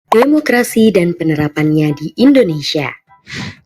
Demokrasi dan penerapannya di Indonesia.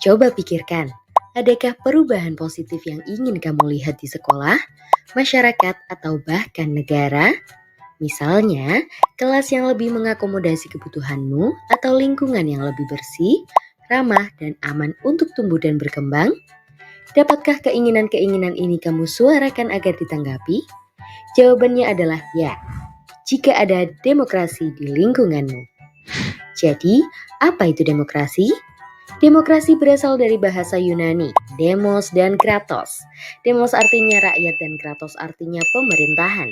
Coba pikirkan, adakah perubahan positif yang ingin kamu lihat di sekolah, masyarakat, atau bahkan negara? Misalnya, kelas yang lebih mengakomodasi kebutuhanmu atau lingkungan yang lebih bersih, ramah, dan aman untuk tumbuh dan berkembang? Dapatkah keinginan-keinginan ini kamu suarakan agar ditanggapi? Jawabannya adalah ya, jika ada demokrasi di lingkunganmu. Jadi, apa itu demokrasi? Demokrasi berasal dari bahasa Yunani, demos dan kratos. Demos artinya rakyat dan kratos artinya pemerintahan.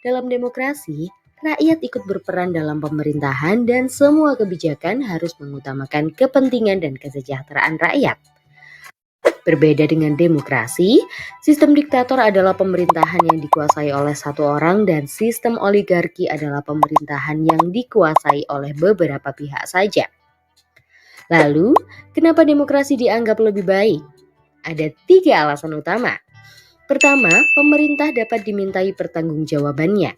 Dalam demokrasi, rakyat ikut berperan dalam pemerintahan dan semua kebijakan harus mengutamakan kepentingan dan kesejahteraan rakyat. Berbeda dengan demokrasi, sistem diktator adalah pemerintahan yang dikuasai oleh satu orang dan sistem oligarki adalah pemerintahan yang dikuasai oleh beberapa pihak saja. Lalu, kenapa demokrasi dianggap lebih baik? Ada 3 alasan utama. Pertama, pemerintah dapat dimintai pertanggungjawabannya.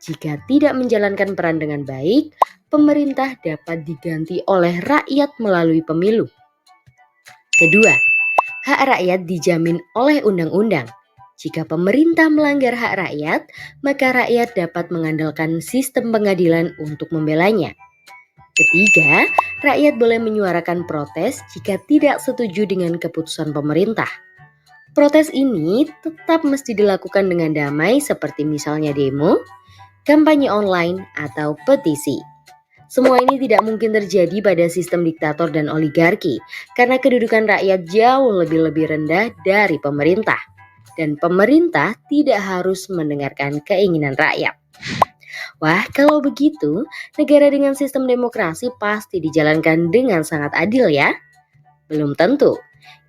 Jika tidak menjalankan peran dengan baik, pemerintah dapat diganti oleh rakyat melalui pemilu. Kedua, hak rakyat dijamin oleh undang-undang. Jika pemerintah melanggar hak rakyat, maka rakyat dapat mengandalkan sistem pengadilan untuk membelanya. Ketiga, rakyat boleh menyuarakan protes jika tidak setuju dengan keputusan pemerintah. Protes ini tetap mesti dilakukan dengan damai seperti misalnya demo, kampanye online, atau petisi. Semua ini tidak mungkin terjadi pada sistem diktator dan oligarki karena kedudukan rakyat jauh lebih rendah dari pemerintah. Dan pemerintah tidak harus mendengarkan keinginan rakyat. Wah, kalau begitu, negara dengan sistem demokrasi pasti dijalankan dengan sangat adil ya? Belum tentu.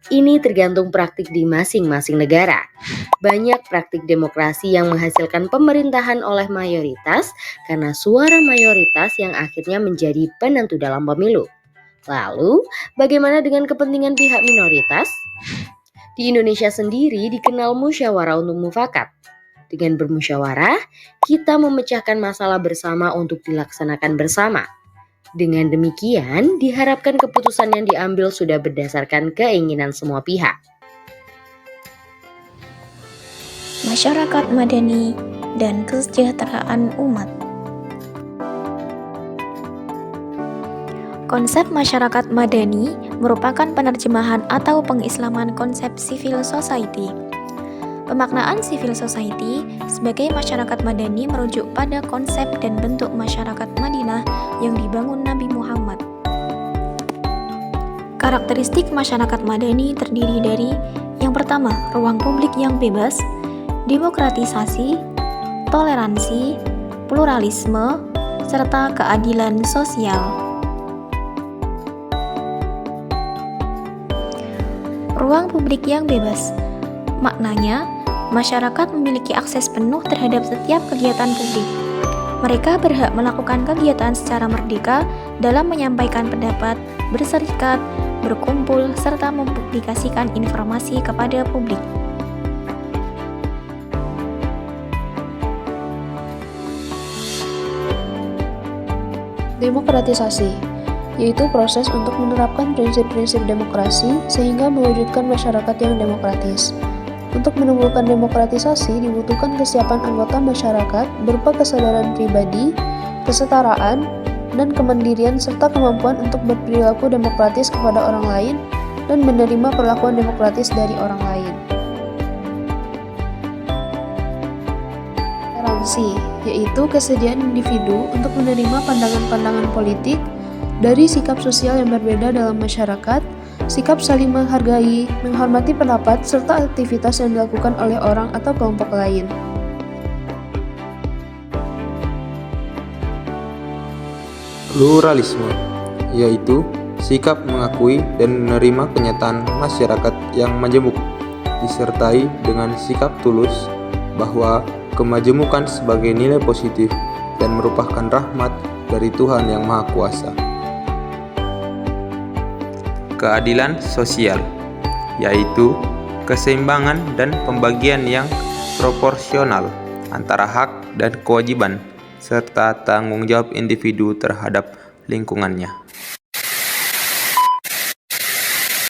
Ini tergantung praktik di masing-masing negara. Banyak praktik demokrasi yang menghasilkan pemerintahan oleh mayoritas karena suara mayoritas yang akhirnya menjadi penentu dalam pemilu. Lalu, bagaimana dengan kepentingan pihak minoritas? Di Indonesia sendiri dikenal musyawarah untuk mufakat. Dengan bermusyawarah, kita memecahkan masalah bersama untuk dilaksanakan bersama. Dengan demikian, diharapkan keputusan yang diambil sudah berdasarkan keinginan semua pihak. Masyarakat madani dan kesejahteraan umat. Konsep masyarakat madani merupakan penerjemahan atau pengislaman konsep civil society. Pemaknaan civil society sebagai masyarakat madani merujuk pada konsep dan bentuk masyarakat Madinah yang dibangun Nabi Muhammad. Karakteristik masyarakat madani terdiri dari yang pertama, ruang publik yang bebas, demokratisasi, toleransi, pluralisme, serta keadilan sosial. Ruang publik yang bebas, maknanya masyarakat memiliki akses penuh terhadap setiap kegiatan publik. Mereka berhak melakukan kegiatan secara merdeka dalam menyampaikan pendapat, berserikat, berkumpul, serta mempublikasikan informasi kepada publik. Demokratisasi, yaitu proses untuk menerapkan prinsip-prinsip demokrasi sehingga mewujudkan masyarakat yang demokratis. Untuk menumbuhkan demokratisasi dibutuhkan kesiapan anggota masyarakat berupa kesadaran pribadi, kesetaraan, dan kemandirian serta kemampuan untuk berperilaku demokratis kepada orang lain dan menerima perlakuan demokratis dari orang lain. Toleransi, yaitu kesediaan individu untuk menerima pandangan-pandangan politik dari sikap sosial yang berbeda dalam masyarakat, sikap saling menghargai, menghormati pendapat, serta aktivitas yang dilakukan oleh orang atau kelompok lain. Pluralisme, yaitu sikap mengakui dan menerima kenyataan masyarakat yang majemuk, disertai dengan sikap tulus bahwa kemajemukan sebagai nilai positif dan merupakan rahmat dari Tuhan Yang Maha Kuasa. Keadilan sosial, yaitu keseimbangan dan pembagian yang proporsional antara hak dan kewajiban, serta tanggung jawab individu terhadap lingkungannya.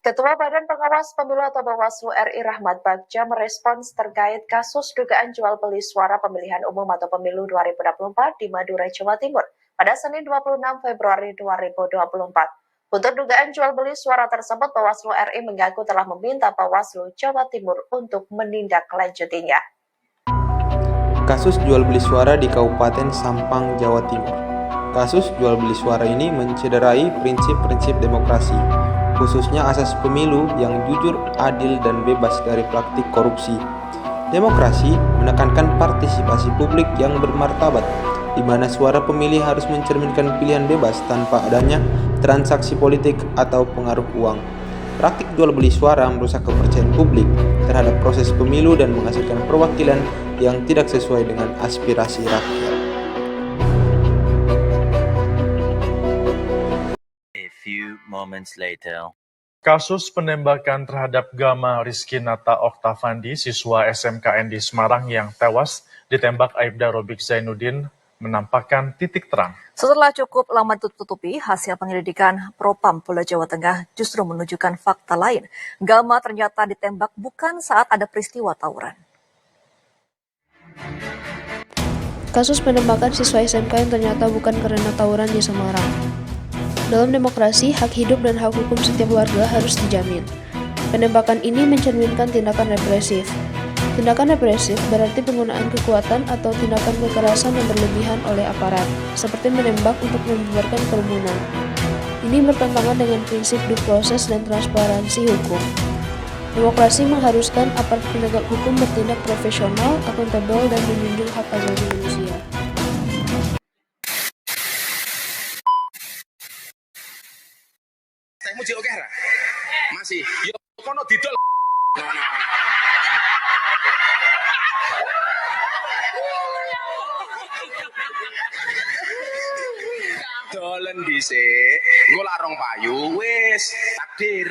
Ketua Badan Pengawas Pemilu atau Bawaslu RI Rahmat Bagja merespons terkait kasus dugaan jual beli suara pemilihan umum atau pemilu 2024 di Madura, Jawa Timur pada Senin 26 Februari 2024. Untuk dugaan jual beli suara tersebut, Bawaslu RI mengaku telah meminta Bawaslu Jawa Timur untuk menindaklanjutinya. Kasus jual beli suara di Kabupaten Sampang, Jawa Timur. Kasus jual beli suara ini mencederai prinsip-prinsip demokrasi, khususnya asas pemilu yang jujur, adil, dan bebas dari praktik korupsi. Demokrasi menekankan partisipasi publik yang bermartabat, di mana suara pemilih harus mencerminkan pilihan bebas tanpa adanya transaksi politik atau pengaruh uang. Praktik jual beli suara merusak kepercayaan publik terhadap proses pemilu dan menghasilkan perwakilan yang tidak sesuai dengan aspirasi rakyat. A few moments later. Kasus penembakan terhadap Gama Rizky Nata Oktavandi, siswa SMKN di Semarang yang tewas ditembak Aibda Robik Zainuddin menampakkan titik terang. Setelah cukup lama ditutupi, hasil penyelidikan Propam Polda Jawa Tengah justru menunjukkan fakta lain. Gama ternyata ditembak bukan saat ada peristiwa tawuran. Kasus penembakan siswa SMK yang ternyata bukan karena tawuran di Semarang. Dalam demokrasi, hak hidup dan hak hukum setiap warga harus dijamin. Penembakan ini mencerminkan tindakan represif. Tindakan represif berarti penggunaan kekuatan atau tindakan kekerasan yang berlebihan oleh aparat, seperti menembak untuk membubarkan kerumunan. Ini bertentangan dengan prinsip due process dan transparansi hukum. Demokrasi mengharuskan aparat penegak hukum bertindak profesional, akuntabel, dan menjunjung hak asasi manusia. Tekmu jek oke ra? Masih. Yo kono didol. Dolen dhisik, engko lak rong payu wis takdir.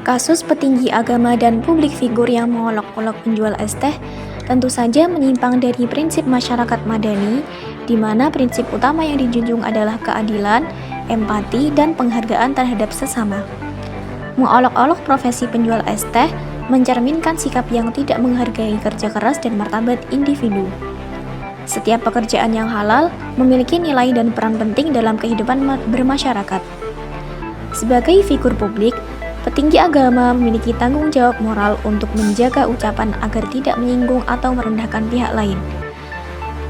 Kasus petinggi agama dan publik figur yang mengolok-olok penjual es teh tentu saja menyimpang dari prinsip masyarakat madani, di mana prinsip utama yang dijunjung adalah keadilan, empati, dan penghargaan terhadap sesama. Mengolok-olok profesi penjual es teh mencerminkan sikap yang tidak menghargai kerja keras dan martabat individu. Setiap pekerjaan yang halal memiliki nilai dan peran penting dalam kehidupan bermasyarakat. Sebagai figur publik, petinggi agama memiliki tanggung jawab moral untuk menjaga ucapan agar tidak menyinggung atau merendahkan pihak lain.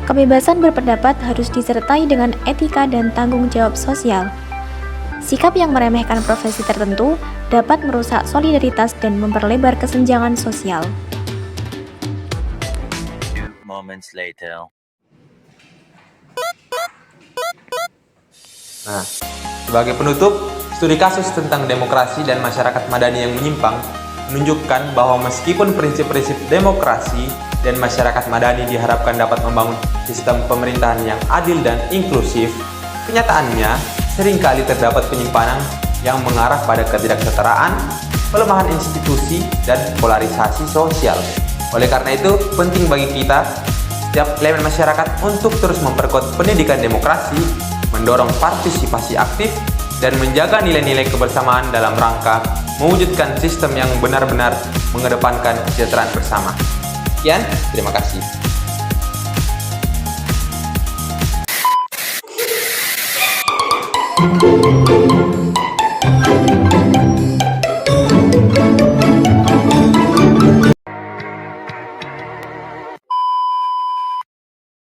Kebebasan berpendapat harus disertai dengan etika dan tanggung jawab sosial. Sikap yang meremehkan profesi tertentu dapat merusak solidaritas dan memperlebar kesenjangan sosial. Few moments later. Nah, sebagai penutup, studi kasus tentang demokrasi dan masyarakat madani yang menyimpang menunjukkan bahwa meskipun prinsip-prinsip demokrasi dan masyarakat madani diharapkan dapat membangun sistem pemerintahan yang adil dan inklusif, kenyataannya seringkali terdapat penyimpangan yang mengarah pada ketidaksetaraan, pelemahan institusi, dan polarisasi sosial. Oleh karena itu, penting bagi kita, setiap elemen masyarakat untuk terus memperkuat pendidikan demokrasi, mendorong partisipasi aktif, dan menjaga nilai-nilai kebersamaan dalam rangka mewujudkan sistem yang benar-benar mengedepankan kesejahteraan bersama. Sekian, terima kasih.